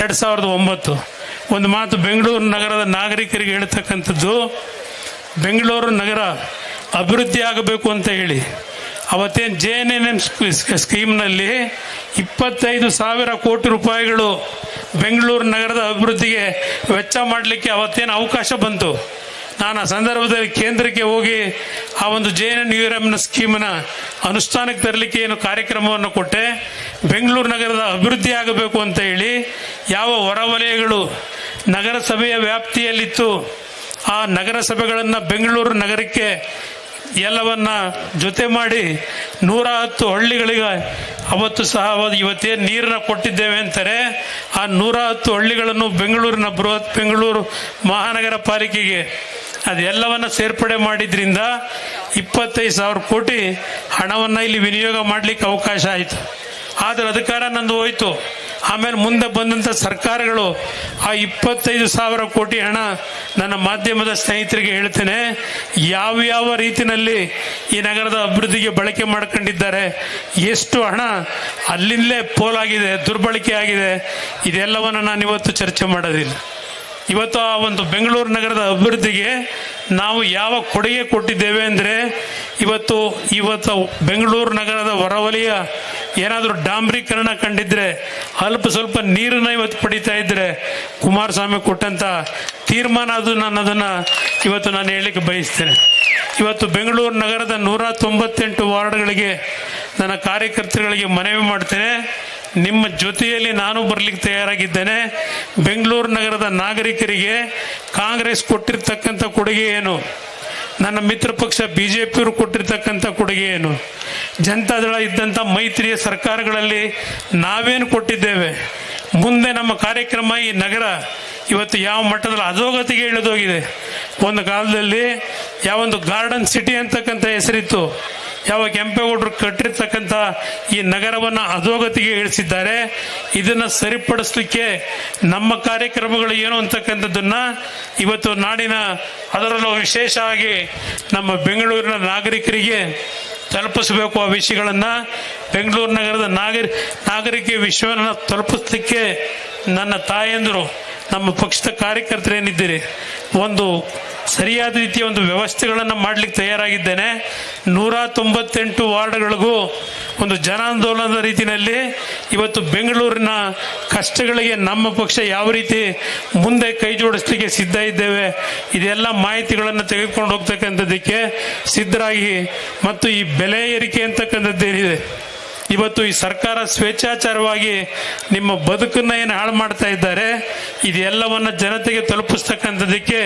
2009 ಒಂದು ಮಾತು ಬೆಂಗಳೂರು ನಗರದ ನಾಗರಿಕರಿಗೆ ಹೇಳ್ತಕ್ಕಂಥದ್ದು, ಬೆಂಗಳೂರು ನಗರ ಅಭಿವೃದ್ಧಿ ಆಗಬೇಕು ಅಂತ ಹೇಳಿ ಅವತ್ತೇನು JNNM ಸ್ಕೀಮ್ನಲ್ಲಿ 25,000 ಕೋಟಿ ರೂಪಾಯಿಗಳು ಬೆಂಗಳೂರು ನಗರದ ಅಭಿವೃದ್ಧಿಗೆ ವೆಚ್ಚ ಮಾಡಲಿಕ್ಕೆ ಅವತ್ತೇನು ಅವಕಾಶ ಬಂತು. ನಾನು ಆ ಸಂದರ್ಭದಲ್ಲಿ ಕೇಂದ್ರಕ್ಕೆ ಹೋಗಿ ಆ ಒಂದು JNNM ಸ್ಕೀಮನ್ನ ಅನುಷ್ಠಾನಕ್ಕೆ ತರಲಿಕ್ಕೆ ಏನು ಕಾರ್ಯಕ್ರಮವನ್ನು ಕೊಟ್ಟೆ. ಬೆಂಗಳೂರು ನಗರದ ಅಭಿವೃದ್ಧಿ ಆಗಬೇಕು ಅಂತ ಹೇಳಿ ಯಾವ ಹೊರವಲಯಗಳು ನಗರಸಭೆಯ ವ್ಯಾಪ್ತಿಯಲ್ಲಿತ್ತು ಆ ನಗರಸಭೆಗಳನ್ನು ಬೆಂಗಳೂರು ನಗರಕ್ಕೆ ಎಲ್ಲವನ್ನ ಜೊತೆ ಮಾಡಿ 110 ಹಳ್ಳಿಗಳಿಗೆ ಅವತ್ತು ಸಹ ಇವತ್ತೇನು ನೀರನ್ನ ಕೊಟ್ಟಿದ್ದೇವೆ ಅಂತಾರೆ. ಆ 110 ಹಳ್ಳಿಗಳನ್ನು ಬೆಂಗಳೂರಿನ ಬೃಹತ್ ಬೆಂಗಳೂರು ಮಹಾನಗರ ಪಾಲಿಕೆಗೆ ಅದೆಲ್ಲವನ್ನ ಸೇರ್ಪಡೆ ಮಾಡಿದ್ರಿಂದ 25,000 ಕೋಟಿ ಹಣವನ್ನು ಇಲ್ಲಿ ವಿನಿಯೋಗ ಮಾಡಲಿಕ್ಕೆ ಅವಕಾಶ ಆಯಿತು. ಆದರೆ ಅಧಿಕಾರ ನಂದು ಹೋಯಿತು. ಆಮೇಲೆ ಮುಂದೆ ಬಂದಂಥ ಸರ್ಕಾರಗಳು ಆ 25,000 ಕೋಟಿ ಹಣ ನನ್ನ ಮಾಧ್ಯಮದ ಸ್ನೇಹಿತರಿಗೆ ಹೇಳ್ತೇನೆ, ಯಾವ್ಯಾವ ರೀತಿಯಲ್ಲಿ ಈ ನಗರದ ಅಭಿವೃದ್ಧಿಗೆ ಬಳಕೆ ಮಾಡ್ಕೊಂಡಿದ್ದಾರೆ, ಎಷ್ಟು ಹಣ ಅಲ್ಲಿಂದಲೇ ಪೋಲಾಗಿದೆ, ದುರ್ಬಳಕೆ ಆಗಿದೆ, ಇದೆಲ್ಲವನ್ನು ನಾನು ಇವತ್ತು ಚರ್ಚೆ ಮಾಡೋದಿಲ್ಲ. ಇವತ್ತು ಆ ಒಂದು ಬೆಂಗಳೂರು ನಗರದ ಅಭಿವೃದ್ಧಿಗೆ ನಾವು ಯಾವ ಕೊಡುಗೆ ಕೊಟ್ಟಿದ್ದೇವೆ ಅಂದರೆ, ಇವತ್ತು ಬೆಂಗಳೂರು ನಗರದ ಹೊರವಲಯ ಏನಾದರೂ ಡಾಂಬರೀಕರಣ ಕಂಡಿದ್ರೆ, ಅಲ್ಪ ಸ್ವಲ್ಪ ನೀರನ್ನ ಇವತ್ತು ಪಡಿತಾ ಇದ್ರೆ ಕುಮಾರಸ್ವಾಮಿ ಕೊಟ್ಟಂತ ತೀರ್ಮಾನ ಅದು. ನಾನು ಅದನ್ನು ಇವತ್ತು ಹೇಳಲಿಕ್ಕೆ ಬಯಸ್ತೇನೆ. ಇವತ್ತು ಬೆಂಗಳೂರು ನಗರದ 198 ವಾರ್ಡ್ಗಳಿಗೆ ನನ್ನ ಕಾರ್ಯಕರ್ತರುಗಳಿಗೆ ಮನವಿ ಮಾಡ್ತೇನೆ, ನಿಮ್ಮ ಜೊತೆಯಲ್ಲಿ ನಾನು ಬರಲಿಕ್ಕೆ ತಯಾರಾಗಿದ್ದೇನೆ. ಬೆಂಗಳೂರು ನಗರದ ನಾಗರಿಕರಿಗೆ ಕಾಂಗ್ರೆಸ್ ಕೊಟ್ಟಿರ್ತಕ್ಕಂಥ ಕೊಡುಗೆ ಏನು, ನನ್ನ ಮಿತ್ರ ಪಕ್ಷ BJPಯವರು ಕೊಟ್ಟಿರ್ತಕ್ಕಂಥ ಕೊಡುಗೆ ಏನು, ಜನತಾದಳ ಇದ್ದಂಥ ಮೈತ್ರಿಯ ಸರ್ಕಾರಗಳಲ್ಲಿ ನಾವೇನು ಕೊಟ್ಟಿದ್ದೇವೆ, ಮುಂದೆ ನಮ್ಮ ಕಾರ್ಯಕ್ರಮ ಈ ನಗರ ಇವತ್ತು ಯಾವ ಮಟ್ಟದಲ್ಲಿ ಅಧೋಗತಿಗೆ ಇಳಿದೋಗಿದೆ. ಒಂದು ಕಾಲದಲ್ಲಿ ಯಾವೊಂದು ಗಾರ್ಡನ್ ಸಿಟಿ ಅಂತಕ್ಕಂಥ ಹೆಸರಿತ್ತು, ಯಾವ ಕೆಂಪೇಗೌಡರು ಕಟ್ಟಿರ್ತಕ್ಕಂಥ ಈ ನಗರವನ್ನು ಅಧೋಗತಿಗೆ ಇಳಿಸಿದ್ದಾರೆ. ಇದನ್ನು ಸರಿಪಡಿಸಲಿಕ್ಕೆ ನಮ್ಮ ಕಾರ್ಯಕ್ರಮಗಳು ಏನು ಅಂತಕ್ಕಂಥದ್ದನ್ನ ಇವತ್ತು ನಾಡಿನ ಅದರಲ್ಲೂ ವಿಶೇಷವಾಗಿ ನಮ್ಮ ಬೆಂಗಳೂರಿನ ನಾಗರಿಕರಿಗೆ ತಲುಪಿಸಬೇಕು. ಆ ವಿಷಯಗಳನ್ನು ಬೆಂಗಳೂರು ನಗರದ ನಾಗರಿಕ ವಿಷಯವನ್ನು ತಲುಪಿಸಲಿಕ್ಕೆ ನನ್ನ ತಾಯಂದರು, ನಮ್ಮ ಪಕ್ಷದ ಕಾರ್ಯಕರ್ತರೇನಿದ್ದೀರಿ, ಒಂದು ಸರಿಯಾದ ರೀತಿಯ ಒಂದು ವ್ಯವಸ್ಥೆಗಳನ್ನು ಮಾಡಲಿಕ್ಕೆ ತಯಾರಾಗಿದ್ದೇನೆ. 198 ವಾರ್ಡ್ಗಳಿಗೂ ಒಂದು ಜನಾಂದೋಲನದ ರೀತಿಯಲ್ಲಿ ಇವತ್ತು ಬೆಂಗಳೂರಿನ ಕಷ್ಟಗಳಿಗೆ ನಮ್ಮ ಪಕ್ಷ ಯಾವ ರೀತಿ ಮುಂದೆ ಕೈ ಜೋಡಿಸಲಿಕ್ಕೆ ಸಿದ್ಧ ಇದ್ದೇವೆ, ಇದೆಲ್ಲ ಮಾಹಿತಿಗಳನ್ನು ತೆಗೆದುಕೊಂಡು ಹೋಗ್ತಕ್ಕಂಥದ್ದಕ್ಕೆ ಸಿದ್ಧರಾಗಿ, ಮತ್ತು ಈ ಬೆಲೆ ಏರಿಕೆ ಅಂತಕ್ಕಂಥದ್ದೇನಿದೆ, ಇವತ್ತು ಈ ಸರ್ಕಾರ ಸ್ವೇಚ್ಛಾಚಾರವಾಗಿ ನಿಮ್ಮ ಬದುಕನ್ನು ಏನು ಹಾಳು ಮಾಡ್ತಾ ಇದ್ದಾರೆ, ಇದೆಲ್ಲವನ್ನು ಜನತೆಗೆ ತಲುಪಿಸ್ತಕ್ಕಂಥದ್ದಕ್ಕೆ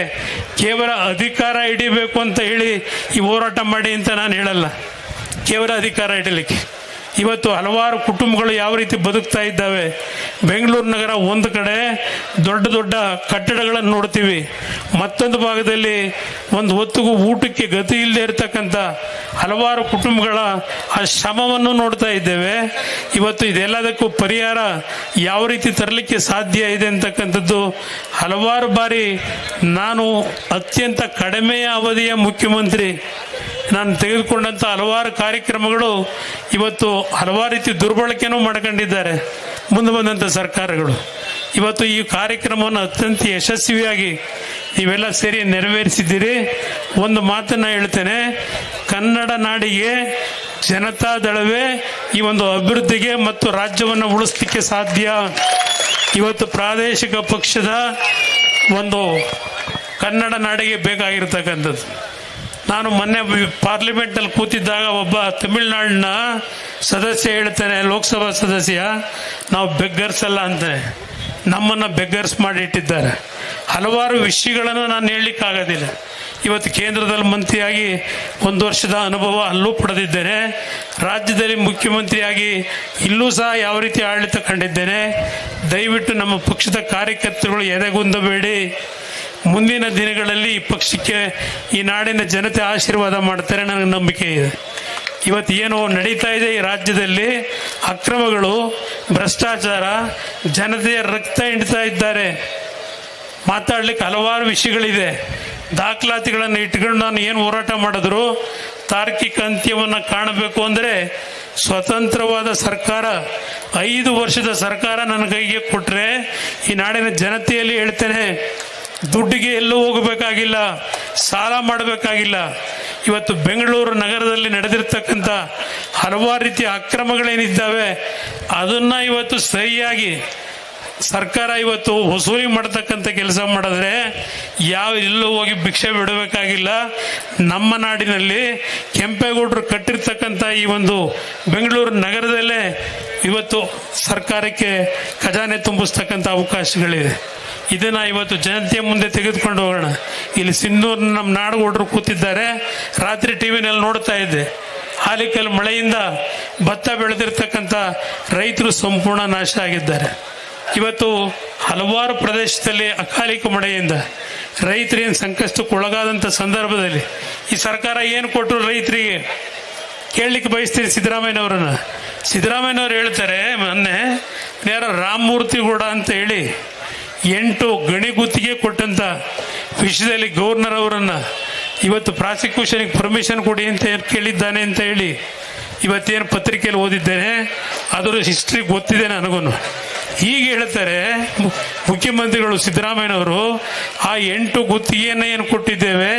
ಕೇವಲ ಅಧಿಕಾರ ಹಿಡಿಬೇಕು ಅಂತ ಹೇಳಿ ಈ ಹೋರಾಟ ಮಾಡಿ ಅಂತ ನಾನು ಹೇಳಲ್ಲ. ಕೇವಲ ಅಧಿಕಾರ ಹಿಡಲಿಕ್ಕೆ ಇವತ್ತು ಹಲವಾರು ಕುಟುಂಬಗಳು ಯಾವ ರೀತಿ ಬದುಕ್ತಾ ಇದ್ದಾವೆ. ಬೆಂಗಳೂರು ನಗರ ಒಂದು ಕಡೆ ದೊಡ್ಡ ದೊಡ್ಡ ಕಟ್ಟಡಗಳನ್ನು ನೋಡ್ತೀವಿ, ಮತ್ತೊಂದು ಭಾಗದಲ್ಲಿ ಒಂದು ಹೊತ್ತಿಗೂ ಊಟಕ್ಕೆ ಗತಿ ಇಲ್ಲದೆ ಇರತಕ್ಕಂಥ ಹಲವಾರು ಕುಟುಂಬಗಳ ಆ ಶ್ರಮವನ್ನು ನೋಡ್ತಾ ಇದ್ದೇವೆ. ಇವತ್ತು ಇದೆಲ್ಲದಕ್ಕೂ ಪರಿಹಾರ ಯಾವ ರೀತಿ ತರಲಿಕ್ಕೆ ಸಾಧ್ಯ ಇದೆ ಅಂತಕ್ಕಂಥದ್ದು ಹಲವಾರು ಬಾರಿ ನಾನು ಅತ್ಯಂತ ಕಡಿಮೆಯ ಅವಧಿಯ ಮುಖ್ಯಮಂತ್ರಿ ನಾನು ತೆಗೆದುಕೊಂಡಂಥ ಹಲವಾರು ಕಾರ್ಯಕ್ರಮಗಳು ಇವತ್ತು ಹಲವಾರು ರೀತಿ ದುರ್ಬಳಕೆನೂ ಮಾಡ್ಕೊಂಡಿದ್ದಾರೆ ಮುಂದೆ ಬಂದಂಥ ಸರ್ಕಾರಗಳು. ಇವತ್ತು ಈ ಕಾರ್ಯಕ್ರಮವನ್ನು ಅತ್ಯಂತ ಯಶಸ್ವಿಯಾಗಿ ನೀವೆಲ್ಲ ಸೇರಿ ನೆರವೇರಿಸಿದ್ದೀರಿ. ಒಂದು ಮಾತನ್ನು ಹೇಳ್ತೇನೆ, ಕನ್ನಡ ನಾಡಿಗೆ ಜನತಾದಳವೇ ಈ ಒಂದು ಅಭಿವೃದ್ಧಿಗೆ ಮತ್ತು ರಾಜ್ಯವನ್ನು ಉಳಿಸ್ಲಿಕ್ಕೆ ಸಾಧ್ಯ. ಇವತ್ತು ಪ್ರಾದೇಶಿಕ ಪಕ್ಷದ ಒಂದು ಕನ್ನಡ ನಾಡಿಗೆ ಬೇಕಾಗಿರ್ತಕ್ಕಂಥದ್ದು. ನಾನು ಮೊನ್ನೆ ಪಾರ್ಲಿಮೆಂಟಲ್ಲಿ ಕೂತಿದ್ದಾಗ ಒಬ್ಬ ತಮಿಳುನಾಡಿನ ಸದಸ್ಯ ಹೇಳ್ತಾನೆ, ಲೋಕಸಭಾ ಸದಸ್ಯ, ನಾವು ಬೆಗ್ಗರ್ಸ್ ಅಲ್ಲ ಅಂತಾನೆ. ನಮ್ಮನ್ನು ಬೆಗ್ಗರ್ಸ್ ಮಾಡಿ ಇಟ್ಟಿದ್ದಾರೆ. ಹಲವಾರು ವಿಷಯಗಳನ್ನು ನಾನು ಹೇಳಲಿಕ್ಕಾಗೋದಿಲ್ಲ. ಇವತ್ತು ಕೇಂದ್ರದಲ್ಲಿ ಮಂತ್ರಿಯಾಗಿ 1 ವರ್ಷದ ಅನುಭವ ಅಲ್ಲೂ ಪಡೆದಿದ್ದೇನೆ. ರಾಜ್ಯದಲ್ಲಿ ಮುಖ್ಯಮಂತ್ರಿಯಾಗಿ ಇಲ್ಲೂ ಸಹ ಯಾವ ರೀತಿ ಆಡಳಿತ ಕಂಡಿದ್ದೇನೆ. ದಯವಿಟ್ಟು ನಮ್ಮ ಪಕ್ಷದ ಕಾರ್ಯಕರ್ತರುಗಳು ಎದೆಗುಂದಬೇಡಿ. ಮುಂದಿನ ದಿನಗಳಲ್ಲಿ ಈ ಪಕ್ಷಕ್ಕೆ ಈ ನಾಡಿನ ಜನತೆ ಆಶೀರ್ವಾದ ಮಾಡ್ತಾರೆ, ನನಗೆ ನಂಬಿಕೆ ಇದೆ. ಇವತ್ತು ಏನು ನಡೀತಾ ಇದೆ ಈ ರಾಜ್ಯದಲ್ಲಿ, ಅಕ್ರಮಗಳು, ಭ್ರಷ್ಟಾಚಾರ, ಜನತೆಯ ರಕ್ತ ಹಿಂಡ್ತಾ ಇದ್ದಾರೆ. ಮಾತಾಡ್ಲಿಕ್ಕೆ ಹಲವಾರು ವಿಷಯಗಳಿದೆ. ದಾಖಲಾತಿಗಳನ್ನು ಇಟ್ಕೊಂಡು ನಾನು ಏನು ಹೋರಾಟ ಮಾಡಿದ್ರು ತಾರ್ಕಿಕ ಅಂತ್ಯವನ್ನು ಕಾಣಬೇಕು ಅಂದರೆ ಸ್ವತಂತ್ರವಾದ ಸರ್ಕಾರ 5 ವರ್ಷದ ಸರ್ಕಾರ ನನ್ನ ಕೈಗೆ ಕೊಟ್ಟರೆ ಈ ನಾಡಿನ ಜನತೆಯಲ್ಲಿ ಹೇಳ್ತೇನೆ, ದುಡ್ಡಿಗೆ ಎಲ್ಲೂ ಹೋಗಬೇಕಾಗಿಲ್ಲ, ಸಾಲ ಮಾಡಬೇಕಾಗಿಲ್ಲ. ಇವತ್ತು ಬೆಂಗಳೂರು ನಗರದಲ್ಲಿ ನಡೆದಿರ್ತಕ್ಕಂಥ ಹಲವಾರು ರೀತಿಯ ಅಕ್ರಮಗಳೇನಿದ್ದಾವೆ ಅದನ್ನು ಇವತ್ತು ಸರಿಯಾಗಿ ಸರ್ಕಾರ ಇವತ್ತು ವಸೂಲಿ ಮಾಡತಕ್ಕಂಥ ಕೆಲಸ ಮಾಡಿದ್ರೆ ಎಲ್ಲೂ ಹೋಗಿ ಭಿಕ್ಷೆ ಬಿಡಬೇಕಾಗಿಲ್ಲ. ನಮ್ಮ ನಾಡಿನಲ್ಲಿ ಕೆಂಪೇಗೌಡರು ಕಟ್ಟಿರ್ತಕ್ಕಂಥ ಈ ಒಂದು ಬೆಂಗಳೂರು ನಗರದಲ್ಲೇ ಇವತ್ತು ಸರ್ಕಾರಕ್ಕೆ ಖಜಾನೆ ತುಂಬಿಸ್ತಕ್ಕಂಥ ಅವಕಾಶಗಳಿದೆ. ಇದನ್ನು ಇವತ್ತು ಜನತೆಯ ಮುಂದೆ ತೆಗೆದುಕೊಂಡು ಹೋಗೋಣ. ಇಲ್ಲಿ ಸಿನ್ನೂರಿನ ನಮ್ಮ ನಾಡುಗೌಡರು ಕೂತಿದ್ದಾರೆ. ರಾತ್ರಿ ಟಿವಿನಲ್ಲಿ ನೋಡ್ತಾ ಇದ್ದೆ, ಆಲಿಕಲ್ ಮಳೆಯಿಂದ ಭತ್ತ ಬೆಳೆದಿರ್ತಕ್ಕಂಥ ರೈತರು ಸಂಪೂರ್ಣ ನಾಶ ಆಗಿದ್ದಾರೆ. ಇವತ್ತು ಹಲವಾರು ಪ್ರದೇಶದಲ್ಲಿ ಅಕಾಲಿಕ ಮಳೆಯಿಂದ ರೈತರೇನು ಸಂಕಷ್ಟಕ್ಕೊಳಗಾದಂಥ ಸಂದರ್ಭದಲ್ಲಿ ಈ ಸರ್ಕಾರ ಏನು ಕೊಟ್ಟರು ರೈತರಿಗೆ ಕೇಳಲಿಕ್ಕೆ ಬಯಸ್ತೀನಿ ಸಿದ್ದರಾಮಯ್ಯನವರನ್ನು. ಸಿದ್ದರಾಮಯ್ಯನವರು ಹೇಳ್ತಾರೆ, ಮೊನ್ನೆ ಯಾರೋ ರಾಮಮೂರ್ತಿ ಗೌಡ ಅಂತ ಹೇಳಿ 8 ಗಣಿ ಗುತ್ತಿಗೆ ಕೊಟ್ಟಂಥ ವಿಷಯದಲ್ಲಿ ಗವರ್ನರ್ ಅವರನ್ನು ಇವತ್ತು ಪ್ರಾಸಿಕ್ಯೂಷನ್ಗೆ ಪರ್ಮಿಷನ್ ಕೊಡಿ ಅಂತ ಕೇಳಿದ್ದಾನೆ ಅಂತ ಹೇಳಿ ಇವತ್ತೇನು ಪತ್ರಿಕೆಯಲ್ಲಿ ಓದಿದ್ದೇನೆ, ಅದರ ಹಿಸ್ಟ್ರಿ ಗೊತ್ತಿದೆ ನನಗೂ. ಹೀಗೆ ಹೇಳ್ತಾರೆ ಮುಖ್ಯಮಂತ್ರಿಗಳು ಸಿದ್ದರಾಮಯ್ಯನವರು, ಆ 8 ಗುತ್ತಿಗೆಯನ್ನು ಏನು ಕೊಟ್ಟಿದ್ದೇವೆ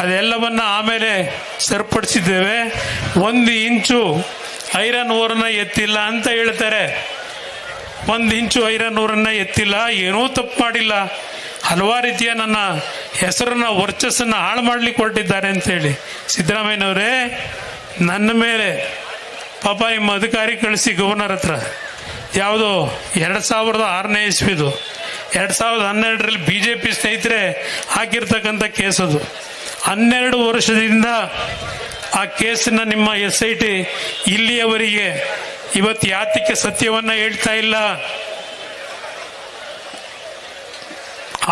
ಅದೆಲ್ಲವನ್ನ ಆಮೇಲೆ ಸರಿಪಡಿಸಿದ್ದೇವೆ, 1 ಇಂಚು ಐರನ್ ಓರನ್ನ ಎತ್ತಿಲ್ಲ ಅಂತ ಹೇಳ್ತಾರೆ. 1 ಇಂಚು ಐರನ್ ಓರನ್ನ ಎತ್ತಿಲ್ಲ, ಏನೂ ತಪ್ಪು ಮಾಡಿಲ್ಲ, ಹಲವಾರು ರೀತಿಯ ನನ್ನ ಹೆಸರನ್ನ ವರ್ಚಸ್ಸನ್ನು ಹಾಳು ಮಾಡ್ಲಿಕ್ಕೆ ಹೊರಟಿದ್ದಾರೆ ಅಂತೇಳಿ. ಸಿದ್ದರಾಮಯ್ಯನವರೇ, ನನ್ನ ಮೇಲೆ ಪಾಪ ನಿಮ್ಮ ಅಧಿಕಾರಿ ಕಳಿಸಿ ಗವರ್ನರ್ ಹತ್ರ, ಯಾವುದೋ 2006ನೇ ಇಸ್ವಿದು 2012ರಲ್ಲಿ BJP ಸ್ನೇಹಿತರೆ ಹಾಕಿರ್ತಕ್ಕಂಥ ಕೇಸ್ ಅದು. 12 ವರ್ಷದಿಂದ ಆ ಕೇಸನ್ನ ನಿಮ್ಮ SIT ಇಲ್ಲಿಯವರೆಗೆ ಇವತ್ತು ಯಾತಕ್ಕೆ ಸತ್ಯವನ್ನ ಹೇಳ್ತಾ ಇಲ್ಲ.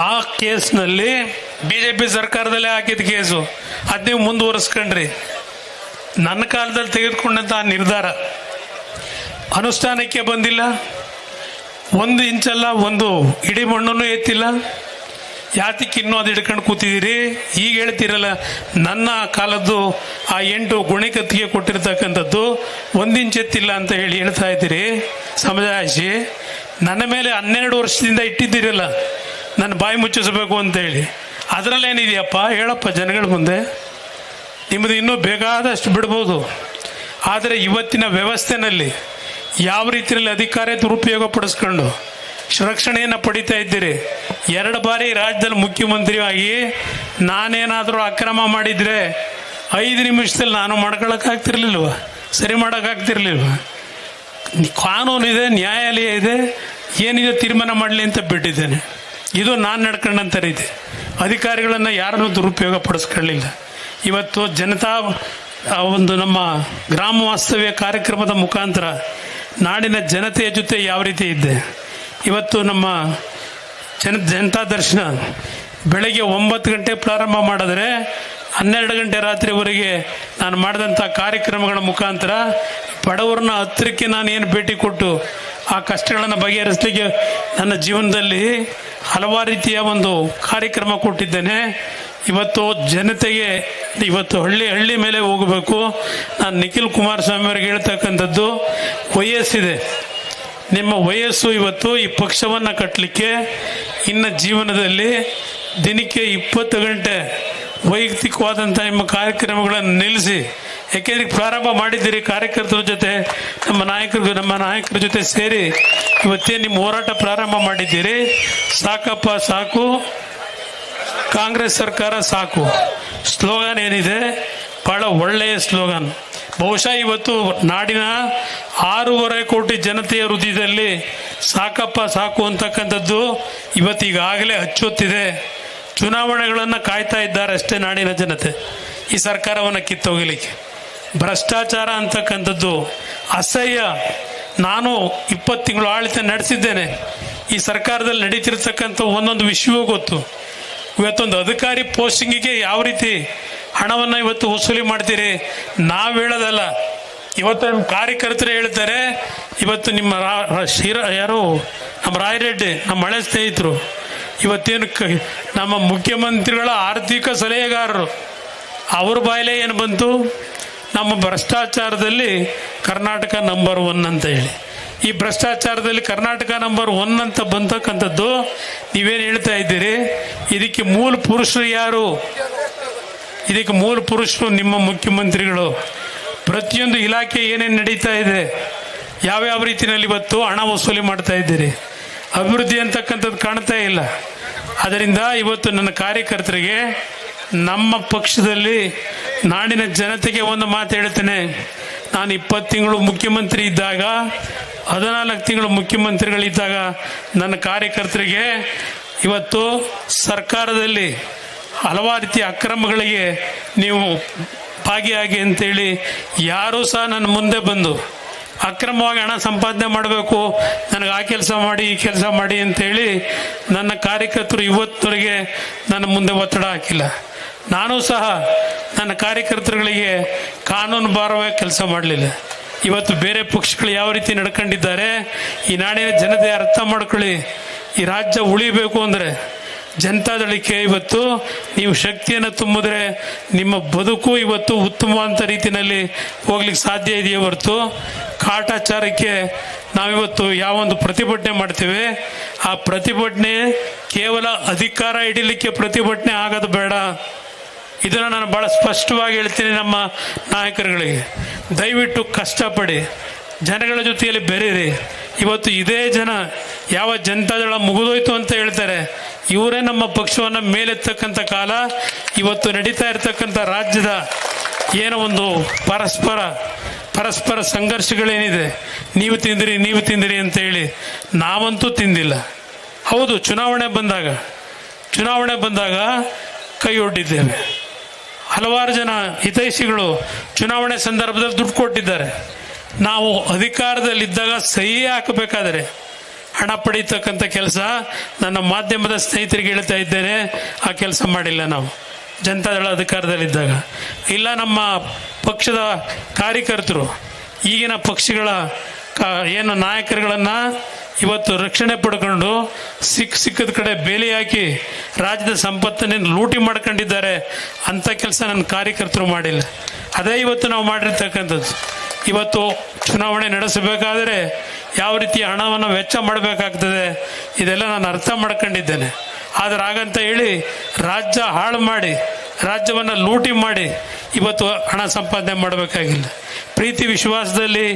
ಆ ಕೇಸ್ನಲ್ಲಿ BJP ಸರ್ಕಾರದಲ್ಲೇ ಹಾಕಿದ ಕೇಸು, ಅದು ನೀವು ಮುಂದುವರಿಸ್ಕೊಂಡ್ರಿ. ನನ್ನ ಕಾಲದಲ್ಲಿ ತೆಗೆದುಕೊಂಡಂತಹ ನಿರ್ಧಾರ ಅನುಷ್ಠಾನಕ್ಕೆ ಬಂದಿಲ್ಲ. 1 ಇಂಚಲ್ಲ, 1 ಇಡೀ ಮಣ್ಣನ್ನು ಎತ್ತಿಲ್ಲ. ಯಾತಕ್ಕೆ ಇನ್ನೂ ಅದು ಹಿಡ್ಕೊಂಡು ಕೂತಿದ್ದೀರಿ? ಈಗ ಹೇಳ್ತೀರಲ್ಲ, ನನ್ನ ಕಾಲದ್ದು ಆ 8 ಗುಣಿಕತ್ತಿಗೆ ಕೊಟ್ಟಿರ್ತಕ್ಕಂಥದ್ದು 1 ಇಂಚ್ ಎತ್ತಿಲ್ಲ ಅಂತ ಹೇಳಿ ಹೇಳ್ತಾ ಇದ್ದೀರಿ. ಸಮಜಾಯಿಸಿ ನನ್ನ ಮೇಲೆ 12 ವರ್ಷದಿಂದ ಇಟ್ಟಿದ್ದೀರಲ್ಲ, ನನ್ನ ಬಾಯಿ ಮುಚ್ಚಿಸಬೇಕು ಅಂತ ಹೇಳಿ. ಅದರಲ್ಲೇನಿದೆಯಪ್ಪ ಹೇಳಪ್ಪ ಜನಗಳ ಮುಂದೆ. ನಿಮ್ಮದು ಇನ್ನೂ ಬೇಕಾದಷ್ಟು ಬಿಡ್ಬೋದು, ಆದರೆ ಇವತ್ತಿನ ವ್ಯವಸ್ಥೆನಲ್ಲಿ ಯಾವ ರೀತಿಯಲ್ಲಿ ಅಧಿಕಾರ ದುರುಪಯೋಗ ಪಡಿಸ್ಕೊಂಡು ರಕ್ಷಣೆಯನ್ನು ಪಡಿತಾ ಇದ್ದೀರಿ. 2 ಬಾರಿ ರಾಜ್ಯದಲ್ಲಿ ಮುಖ್ಯಮಂತ್ರಿಯಾಗಿ ನಾನೇನಾದರೂ ಅಕ್ರಮ ಮಾಡಿದರೆ 5 ನಿಮಿಷದಲ್ಲಿ ನಾನು ಮಾಡ್ಕೊಳಕ್ಕಾಗ್ತಿರ್ಲಿಲ್ವ, ಸರಿ ಮಾಡೋಕ್ಕಾಗ್ತಿರ್ಲಿಲ್ವ? ಕಾನೂನಿದೆ, ನ್ಯಾಯಾಲಯ ಇದೆ, ಏನಿದೆ ತೀರ್ಮಾನ ಮಾಡಲಿ ಅಂತ ಬಿಟ್ಟಿದ್ದೇನೆ. ಇದು ನಾನು ನಡ್ಕೊಂಡಂಥ ರೀತಿ. ಅಧಿಕಾರಿಗಳನ್ನು ಯಾರನ್ನೂ ದುರುಪಯೋಗ ಪಡಿಸ್ಕೊಳ್ಳಿಲ್ಲ. ಇವತ್ತು ಜನತಾ ಒಂದು ನಮ್ಮ ಗ್ರಾಮ ವಾಸ್ತವ್ಯ ಕಾರ್ಯಕ್ರಮದ ಮುಖಾಂತರ ನಾಡಿನ ಜನತೆಯ ಜೊತೆ ಯಾವ ರೀತಿ ಇದ್ದೆ. ಇವತ್ತು ನಮ್ಮ ಜನತಾ ದರ್ಶನ ಬೆಳಗ್ಗೆ 9 ಗಂಟೆ ಪ್ರಾರಂಭ ಮಾಡಿದ್ರೆ 12 ಗಂಟೆ ರಾತ್ರಿವರೆಗೆ ನಾನು ಮಾಡಿದಂಥ ಕಾರ್ಯಕ್ರಮಗಳ ಮುಖಾಂತರ ಬಡವರನ್ನ ಹತ್ತಿರಕ್ಕೆ ನಾನು ಏನು ಭೇಟಿ ಕೊಟ್ಟು ಆ ಕಷ್ಟಗಳನ್ನು ಬಗೆಹರಿಸಲಿಕ್ಕೆ ನನ್ನ ಜೀವನದಲ್ಲಿ ಹಲವಾರು ರೀತಿಯ ಒಂದು ಕಾರ್ಯಕ್ರಮ ಕೊಟ್ಟಿದ್ದೇನೆ. ಇವತ್ತು ಜನತೆಗೆ ಇವತ್ತು ಹಳ್ಳಿ ಮೇಲೆ ಹೋಗಬೇಕು. ನಾನು ನಿಖಿಲ್ ಕುಮಾರಸ್ವಾಮಿ ಅವರಿಗೆ ಹೇಳ್ತಕ್ಕಂಥದ್ದು, ವಯಸ್ಸಿದೆ, ನಿಮ್ಮ ವಯಸ್ಸು ಇವತ್ತು ಈ ಪಕ್ಷವನ್ನು ಕಟ್ಟಲಿಕ್ಕೆ ಇನ್ನು ಜೀವನದಲ್ಲಿ ದಿನಕ್ಕೆ 20 ಗಂಟೆ ವೈಯಕ್ತಿಕವಾದಂಥ ನಿಮ್ಮ ಕಾರ್ಯಕ್ರಮಗಳನ್ನು ನಿಲ್ಲಿಸಿ. ಯಾಕೆಂದ್ರೆ ಪ್ರಾರಂಭ ಮಾಡಿದ್ದೀರಿ ಕಾರ್ಯಕರ್ತರ ಜೊತೆ, ನಮ್ಮ ನಾಯಕರ ಜೊತೆ ಸೇರಿ ಇವತ್ತೇ ನಿಮ್ಮ ಹೋರಾಟ ಪ್ರಾರಂಭ ಮಾಡಿದ್ದೀರಿ. ಸಾಕಪ್ಪ ಸಾಕು, ಕಾಂಗ್ರೆಸ್ ಸರ್ಕಾರ ಸಾಕು ಸ್ಲೋಗನ್ ಏನಿದೆ ಬಹಳ ಒಳ್ಳೆಯ ಸ್ಲೋಗನ್. ಬಹುಶಃ ಇವತ್ತು ನಾಡಿನ 6.5 ಕೋಟಿ ಜನತೆಯ ಹೃದಯದಲ್ಲಿ ಸಾಕಪ್ಪ ಸಾಕು ಅಂತಕ್ಕಂಥದ್ದು ಇವತ್ತೀಗಾಗಲೇ ಹಚ್ಚೊತ್ತಿದೆ. ಚುನಾವಣೆಗಳನ್ನು ಕಾಯ್ತಾ ಇದ್ದಾರೆ ಅಷ್ಟೇ ನಾಡಿನ ಜನತೆ ಈ ಸರ್ಕಾರವನ್ನು ಕಿತ್ತೋಗಲಿಕ್ಕೆ. ಭ್ರಷ್ಟಾಚಾರ ಅಂತಕ್ಕಂಥದ್ದು ಅಸಹ್ಯ. ನಾನು 20 ತಿಂಗಳು ಆಡಳಿತ ನಡೆಸಿದ್ದೇನೆ. ಈ ಸರ್ಕಾರದಲ್ಲಿ ನಡೀತಿರ್ತಕ್ಕಂಥ ಒಂದೊಂದು ವಿಷಯವೂ ಗೊತ್ತು. ಇವತ್ತೊಂದು ಅಧಿಕಾರಿ ಪೋಸ್ಟಿಂಗಿಗೆ ಯಾವ ರೀತಿ ಹಣವನ್ನು ಇವತ್ತು ವಸೂಲಿ ಮಾಡ್ತೀರಿ ನಾವು ಹೇಳೋದಲ್ಲ. ಇವತ್ತು ನಮ್ಮ ಕಾರ್ಯಕರ್ತರು ಹೇಳ್ತಾರೆ, ಇವತ್ತು ನಿಮ್ಮ ಯಾರು ನಮ್ಮ ರಾಯರೆಡ್ಡಿ ನಮ್ಮ ಹಳೆ ಸ್ನೇಹಿತರು ಇವತ್ತೇನು ನಮ್ಮ ಮುಖ್ಯಮಂತ್ರಿಗಳ ಆರ್ಥಿಕ ಸಲಹೆಗಾರರು ಅವ್ರ ಬಾಯಲ್ಲೇ ಏನು ಬಂತು, ನಮ್ಮ ಭ್ರಷ್ಟಾಚಾರದಲ್ಲಿ ಕರ್ನಾಟಕ ನಂಬರ್ 1 ಅಂತ ಹೇಳಿ. ಈ ಭ್ರಷ್ಟಾಚಾರದಲ್ಲಿ ಕರ್ನಾಟಕ ನಂಬರ್ 1 ಅಂತ ಬಂತಕ್ಕಂಥದ್ದು ನೀವೇನು ಹೇಳ್ತಾ ಇದ್ದೀರಿ? ಇದಕ್ಕೆ ಮೂಲ ಪುರುಷರು ಯಾರು? ಇದಕ್ಕೆ ಮೂಲ ಪುರುಷರು ನಿಮ್ಮ ಮುಖ್ಯಮಂತ್ರಿಗಳು. ಪ್ರತಿಯೊಂದು ಇಲಾಖೆ ಏನೇನು ನಡೀತಾ ಇದೆ, ಯಾವ್ಯಾವ ರೀತಿಯಲ್ಲಿ ಇವತ್ತು ಹಣ ವಸೂಲಿ ಮಾಡ್ತಾ ಇದ್ದೀರಿ, ಅಭಿವೃದ್ಧಿ ಅಂತಕ್ಕಂಥದ್ದು ಕಾಣ್ತಾ ಇಲ್ಲ. ಅದರಿಂದ ಇವತ್ತು ನನ್ನ ಕಾರ್ಯಕರ್ತರಿಗೆ, ನಮ್ಮ ಪಕ್ಷದಲ್ಲಿ ನಾಡಿನ ಜನತೆಗೆ ಒಂದು ಮಾತು ಹೇಳ್ತೇನೆ. ನಾನು 20 ತಿಂಗಳು ಮುಖ್ಯಮಂತ್ರಿ ಇದ್ದಾಗ, 14 ತಿಂಗಳು ಮುಖ್ಯಮಂತ್ರಿಗಳಿದ್ದಾಗ ನನ್ನ ಕಾರ್ಯಕರ್ತರಿಗೆ ಇವತ್ತು ಸರ್ಕಾರದಲ್ಲಿ ಹಲವಾರು ರೀತಿಯ ಅಕ್ರಮಗಳಿಗೆ ನೀವು ಭಾಗಿಯಾಗಿ ಅಂತೇಳಿ ಯಾರೂ ಸಹ ನನ್ನ ಮುಂದೆ ಬಂದು ಅಕ್ರಮವಾಗಿ ಹಣ ಸಂಪಾದನೆ ಮಾಡಬೇಕು, ನನಗೆ ಆ ಕೆಲಸ ಮಾಡಿ ಈ ಕೆಲಸ ಮಾಡಿ ಅಂತೇಳಿ ನನ್ನ ಕಾರ್ಯಕರ್ತರು ಇವತ್ತವರೆಗೆ ನನ್ನ ಮುಂದೆ ಒತ್ತಡ ಹಾಕಿಲ್ಲ. ನಾನು ಸಹ ನನ್ನ ಕಾರ್ಯಕರ್ತರುಗಳಿಗೆ ಕಾನೂನು ಬಾರವಾಗಿ ಕೆಲಸ ಮಾಡಲಿಲ್ಲ. ಇವತ್ತು ಬೇರೆ ಪಕ್ಷಗಳು ಯಾವ ರೀತಿ ನಡ್ಕೊಂಡಿದ್ದಾರೆ, ಈ ನಾಡಿನ ಜನತೆ ಅರ್ಥ ಮಾಡ್ಕೊಳ್ಳಿ. ಈ ರಾಜ್ಯ ಉಳಿಬೇಕು ಅಂದರೆ ಜನತಾದಳಕ್ಕೆ ಇವತ್ತು ನೀವು ಶಕ್ತಿಯನ್ನು ತುಂಬಿದ್ರೆ ನಿಮ್ಮ ಬದುಕು ಇವತ್ತು ಉತ್ತಮವಾದ ರೀತಿಯಲ್ಲಿ ಹೋಗ್ಲಿಕ್ಕೆ ಸಾಧ್ಯ ಇದೆಯೇ ಹೊರತು ಕಾಟಾಚಾರಕ್ಕೆ ನಾವಿವತ್ತು ಯಾವೊಂದು ಪ್ರತಿಭಟನೆ ಮಾಡ್ತೇವೆ, ಆ ಪ್ರತಿಭಟನೆ ಕೇವಲ ಅಧಿಕಾರ ಹಿಡಿಲಿಕ್ಕೆ ಪ್ರತಿಭಟನೆ ಆಗೋದು ಬೇಡ. ಇದನ್ನು ನಾನು ಭಾಳ ಸ್ಪಷ್ಟವಾಗಿ ಹೇಳ್ತೀನಿ ನಮ್ಮ ನಾಯಕರುಗಳಿಗೆ. ದಯವಿಟ್ಟು ಕಷ್ಟಪಡಿ, ಜನಗಳ ಜೊತೆಯಲ್ಲಿ ಬೆರೀರಿ. ಇವತ್ತು ಇದೇ ಜನ ಯಾವ ಜನತಾದಳ ಮುಗಿದೋಯ್ತು ಅಂತ ಹೇಳ್ತಾರೆ, ಇವರೇ ನಮ್ಮ ಪಕ್ಷವನ್ನು ಮೇಲೆತ್ತಕ್ಕಂಥ ಕಾಲ ಇವತ್ತು ನಡೀತಾ ಇರತಕ್ಕಂಥ ರಾಜ್ಯದ ಏನೋ ಒಂದು ಪರಸ್ಪರ ಸಂಘರ್ಷಗಳೇನಿದೆ, ನೀವು ತಿಂದಿರಿ ಅಂತ ಹೇಳಿ ನಾವಂತೂ ತಿಂದಿಲ್ಲ. ಹೌದು, ಚುನಾವಣೆ ಬಂದಾಗ ಕೈ ಒಡ್ಡಿದ್ದೇವೆ. ಹಲವಾರು ಜನ ಹಿತೈಷಿಗಳು ಚುನಾವಣೆ ಸಂದರ್ಭದಲ್ಲಿ ದುಡ್ಡು ಕೊಟ್ಟಿದ್ದಾರೆ. ನಾವು ಅಧಿಕಾರದಲ್ಲಿದ್ದಾಗ ಸಹಿ ಹಾಕಬೇಕಾದರೆ ಹಣ ಪಡೀತಕ್ಕಂಥ ಕೆಲಸ ನನ್ನ ಮಾಧ್ಯಮದ ಸ್ನೇಹಿತರಿಗೆ ಹೇಳ್ತಾ ಇದ್ದೇನೆ, ಆ ಕೆಲಸ ಮಾಡಿಲ್ಲ ನಾವು ಜನತಾದಳ ಅಧಿಕಾರದಲ್ಲಿದ್ದಾಗ. ಇಲ್ಲ, ನಮ್ಮ ಪಕ್ಷದ ಕಾರ್ಯಕರ್ತರು ಈಗಿನ ಪಕ್ಷಗಳ ಏನು ನಾಯಕರುಗಳನ್ನು ಇವತ್ತು ರಕ್ಷಣೆ ಪಡ್ಕೊಂಡು ಸಿಕ್ಕದ ಕಡೆ ಬೇಲಿ ಹಾಕಿ ರಾಜ್ಯದ ಸಂಪತ್ತನ್ನು ಲೂಟಿ ಮಾಡ್ಕೊಂಡಿದ್ದಾರೆ. ಅಂಥ ಕೆಲಸ ನನ್ನ ಕಾರ್ಯಕರ್ತರು ಮಾಡಿಲ್ಲ. ಅದೇ ಇವತ್ತು ನಾವು ಮಾಡಿರ್ತಕ್ಕಂಥದ್ದು. ಇವತ್ತು ಚುನಾವಣೆ ನಡೆಸಬೇಕಾದರೆ ಯಾವ ರೀತಿಯ ಹಣವನ್ನು ವೆಚ್ಚ ಮಾಡಬೇಕಾಗ್ತದೆ ಇದೆಲ್ಲ ನಾನು ಅರ್ಥ ಮಾಡ್ಕೊಂಡಿದ್ದೇನೆ. ಆದರೆ ಹಾಗಂತ ಹೇಳಿ ರಾಜ್ಯ ಹಾಳು ಮಾಡಿ, ರಾಜ್ಯವನ್ನು ಲೂಟಿ ಮಾಡಿ ಇವತ್ತು ಹಣ ಸಂಪಾದನೆ ಮಾಡಬೇಕಾಗಿಲ್ಲ. ಪ್ರೀತಿ ವಿಶ್ವಾಸದಲ್ಲಿ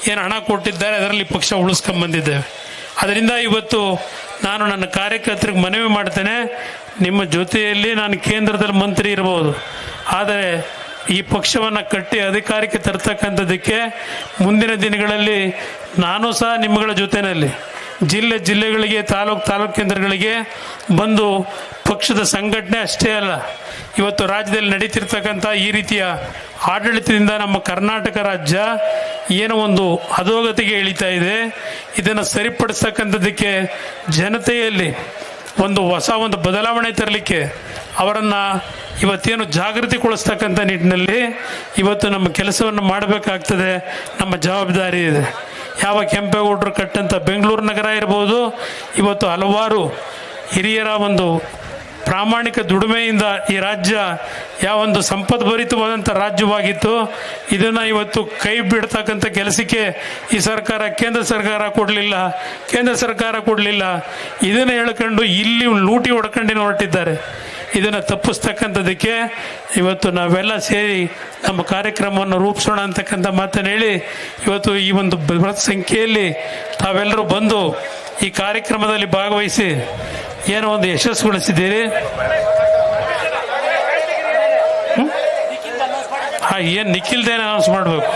ಏನು ಹಣ ಕೊಟ್ಟಿದ್ದಾರೆ ಅದರಲ್ಲಿ ಪಕ್ಷ ಉಳಿಸ್ಕೊಂಡ್ಬಂದಿದ್ದೇವೆ. ಅದರಿಂದ ಇವತ್ತು ನಾನು ನನ್ನ ಕಾರ್ಯಕರ್ತರಿಗೆ ಮನವಿ ಮಾಡ್ತೇನೆ, ನಿಮ್ಮ ಜೊತೆಯಲ್ಲಿ ನಾನು ಕೇಂದ್ರದಲ್ಲಿ ಮಂತ್ರಿ ಇರ್ಬೋದು, ಆದರೆ ಈ ಪಕ್ಷವನ್ನು ಕಟ್ಟಿ ಅಧಿಕಾರಕ್ಕೆ ತರ್ತಕ್ಕಂಥದ್ದಕ್ಕೆ ಮುಂದಿನ ದಿನಗಳಲ್ಲಿ ನಾನು ಸಹ ನಿಮ್ಮಗಳ ಜೊತೆಯಲ್ಲಿ ಜಿಲ್ಲೆಗಳಿಗೆ ತಾಲೂಕು ಕೇಂದ್ರಗಳಿಗೆ ಬಂದು ಪಕ್ಷದ ಸಂಘಟನೆ ಅಷ್ಟೇ ಅಲ್ಲ, ಇವತ್ತು ರಾಜ್ಯದಲ್ಲಿ ನಡೀತಿರ್ತಕ್ಕಂಥ ಈ ರೀತಿಯ ಆಡಳಿತದಿಂದ ನಮ್ಮ ಕರ್ನಾಟಕ ರಾಜ್ಯ ಏನೋ ಒಂದು ಅಧೋಗತಿಗೆ ಇಳಿತಾ ಇದೆ. ಇದನ್ನು ಸರಿಪಡಿಸ್ತಕ್ಕಂಥದ್ದಕ್ಕೆ ಜನತೆಯಲ್ಲಿ ಹೊಸ ಬದಲಾವಣೆ ತರಲಿಕ್ಕೆ ಅವರನ್ನು ಇವತ್ತೇನು ಜಾಗೃತಿಗೊಳಿಸ್ತಕ್ಕಂಥ ನಿಟ್ಟಿನಲ್ಲಿ ಇವತ್ತು ನಮ್ಮ ಕೆಲಸವನ್ನು ಮಾಡಬೇಕಾಗ್ತದೆ. ನಮ್ಮ ಜವಾಬ್ದಾರಿ ಇದೆ. ಯಾವ ಕೆಂಪೇಗೌಡರು ಕಟ್ಟಂಥ ಬೆಂಗಳೂರು ನಗರ ಇರ್ಬೋದು, ಇವತ್ತು ಹಲವಾರು ಹಿರಿಯರ ಒಂದು ಪ್ರಾಮಾಣಿಕ ದುಡಿಮೆಯಿಂದ ಈ ರಾಜ್ಯ ಯಾವೊಂದು ಸಂಪದ್ಭರಿತವಾದಂಥ ರಾಜ್ಯವಾಗಿತ್ತು, ಇದನ್ನು ಇವತ್ತು ಕೈ ಬಿಡ್ತಕ್ಕಂಥ ಕೆಲಸಕ್ಕೆ ಈ ಕೇಂದ್ರ ಸರ್ಕಾರ ಕೊಡಲಿಲ್ಲ. ಇದನ್ನು ಹೇಳ್ಕೊಂಡು ಇಲ್ಲಿ ಲೂಟಿ ಹೊಡ್ಕೊಂಡು ಹೊರಟಿದ್ದಾರೆ. ಇದನ್ನು ತಪ್ಪಿಸ್ತಕ್ಕಂಥದ್ದಕ್ಕೆ ಇವತ್ತು ನಾವೆಲ್ಲ ಸೇರಿ ನಮ್ಮ ಕಾರ್ಯಕ್ರಮವನ್ನು ರೂಪಿಸೋಣ ಅಂತಕ್ಕಂಥ ಮಾತನ್ನು ಹೇಳಿ, ಇವತ್ತು ಈ ಒಂದು ಬೃಹತ್ ಸಂಖ್ಯೆಯಲ್ಲಿ ತಾವೆಲ್ಲರೂ ಬಂದು ಈ ಕಾರ್ಯಕ್ರಮದಲ್ಲಿ ಭಾಗವಹಿಸಿ ಏನೋ ಒಂದು ಯಶಸ್ಸುಗೊಳಿಸಿದ್ದೀರಿ. ಏನು ನಿಖಿಲ್ದೇನು ಅನೌನ್ಸ್ ಮಾಡಬೇಕು.